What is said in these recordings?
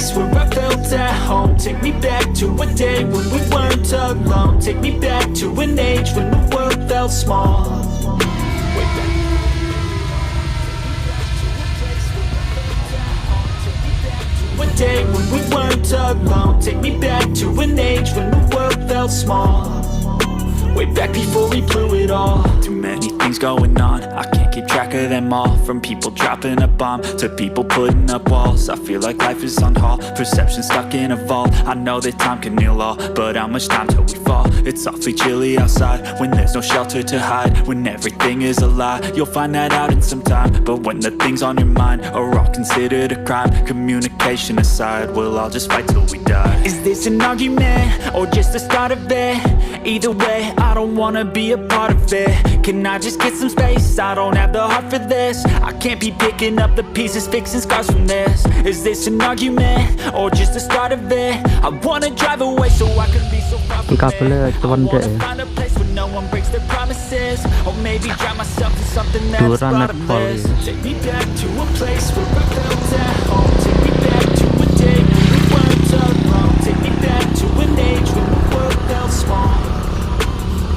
place where I felt at home. Take me back to a day when we weren't alone. Take me back to an age when the world felt small. Way back. One day when we weren't alone. Take me back to an age when the world felt small. Way back before we blew it all. Too many things going on, I can't keep track of them all. From people dropping a bomb to people putting up walls. I feel like life is on hold, perception stuck in a vault. I know that time can heal all, but how much time till we fall? It's awfully chilly outside when there's no shelter to hide. When everything is a lie, you'll find that out in some time. But when the things on your mind are all considered a crime, communication aside, we'll all just fight till we die. Is this an argument or just the start of it? Either way, I don't wanna be a part of it. Can I just get some space? I don't have the heart for this. I can't be picking up the pieces, fixing scars from this. Is this an argument or just the start of it? I wanna drive away so I can be so far from it. I wanna find a place where no one breaks their promises. Or maybe drown myself in something that's bottomless. Take me back to a place where I felt at home. Take me back to a day when we weren't alone. Take me back to an age when the world felt small.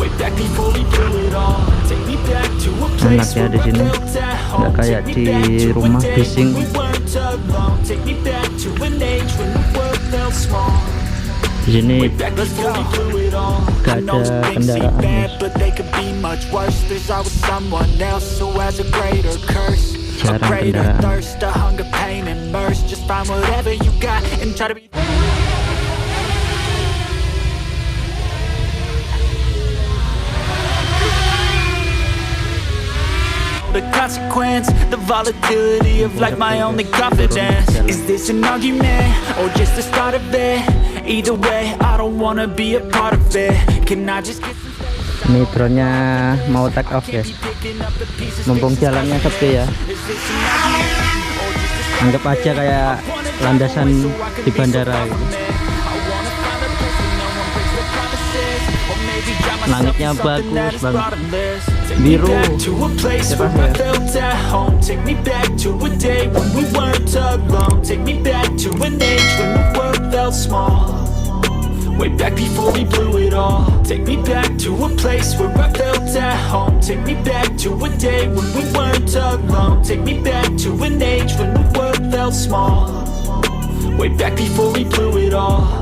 Way back before we blew it all. Take me back to a place where I felt at home. Take me back to a day when we weren't alone. Take me back to an age when the world felt small. Di sini gak ada kendaraan. Jarang kendaraan. The consequence, the volatility of like my only confidence. Is this an argument or just the start of it? Either way, I don't wanna be a part of it. Can I just get Ini drone-nya mau take off ya. Mumpung jalannya sepi ya. Anggap aja kayak landasan di bandara gitu. Langitnya bagus banget, biru, cerah ya. Take me back to a day when we weren't alone. Take me back to an age when the world felt small. Way back before we blew it all. Take me back to a place where I felt at home. Take me back to a day when we weren't alone. Take me back to an age when the world felt small. Way back before we blew it all.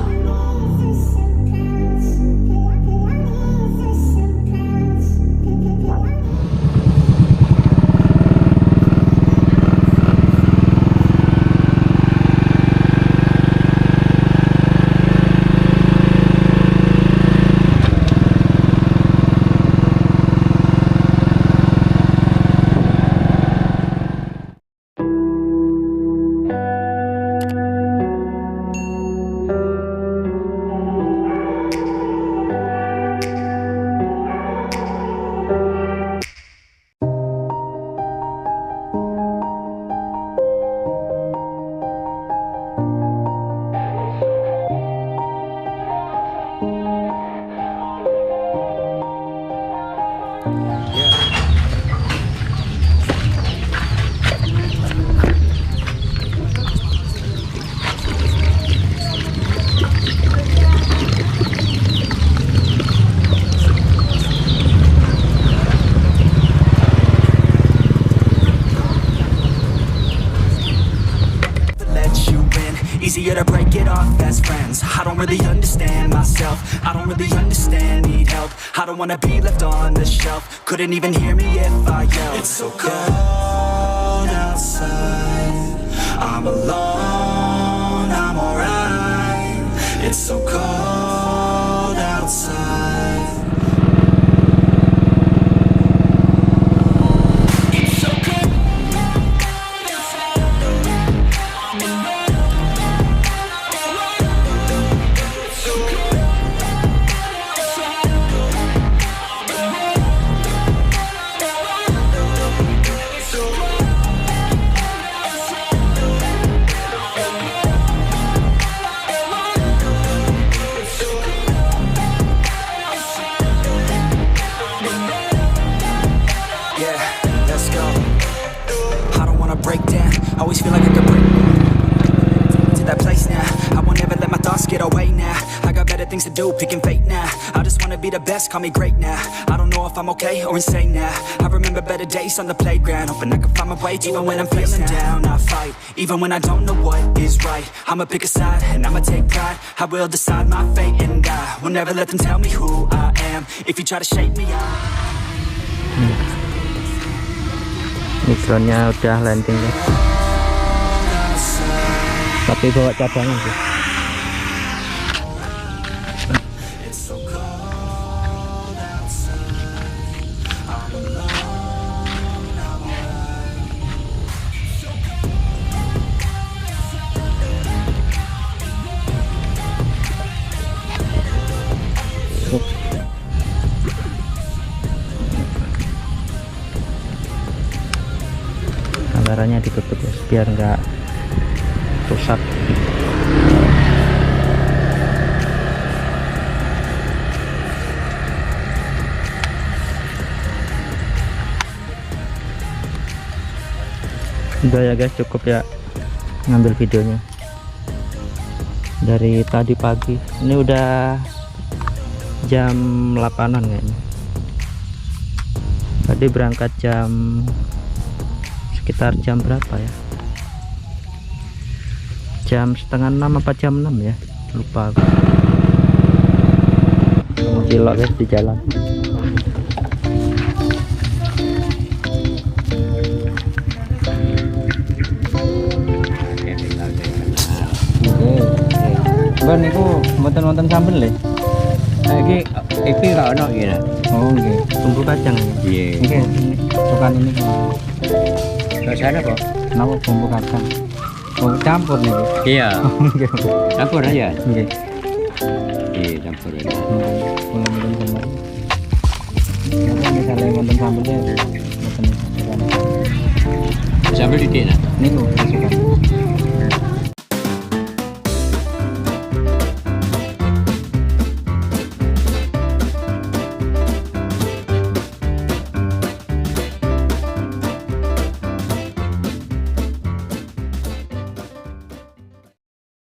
Easier to break it off best friends. I don't really understand myself. I don't really understand, need help. I don't wanna be left on the shelf. Couldn't even hear me if I yelled. It's so cold outside. I'm alone, I'm alright. It's so cold outside. Always feel like I could break. to that place now. I won't ever let my thoughts get away now. I got better things to do, picking fate now. I just wanna be the best, call me great now. I don't know if I'm okay or insane now. I remember better days on the playground, hoping I can find my way even when I'm feeling down. I fight, even when I don't know what is right. I'ma pick a side and I'ma take pride. I will decide my fate and I will never let them tell me who I am. If you try to shape me, Mikronya udah landing ya. Tapi bawa cadangan sih. Kameranya ditutup ya biar nggak rusak. Udah ya guys, cukup ya ngambil videonya dari tadi pagi. Ini udah jam 8-an kayaknya. Tadi berangkat sekitar jam berapa ya, jam setengah 6 apa jam 6 ya, lupa aku. Cilok guys di jalan. Mbak niku wonten sambel le. Iki ra ono iki. Oh nggih, bumbu kacang. Iya. Nggih, sukan ini. Rasane apa? Napa bumbu kacang? Oh, campur nih. Iya. Campur aja. Nggih. Iya, campur aja. Mungkin benar. Kalau misalnya wonten sambelnya mboten. Sambel didik nah. Niku sukan.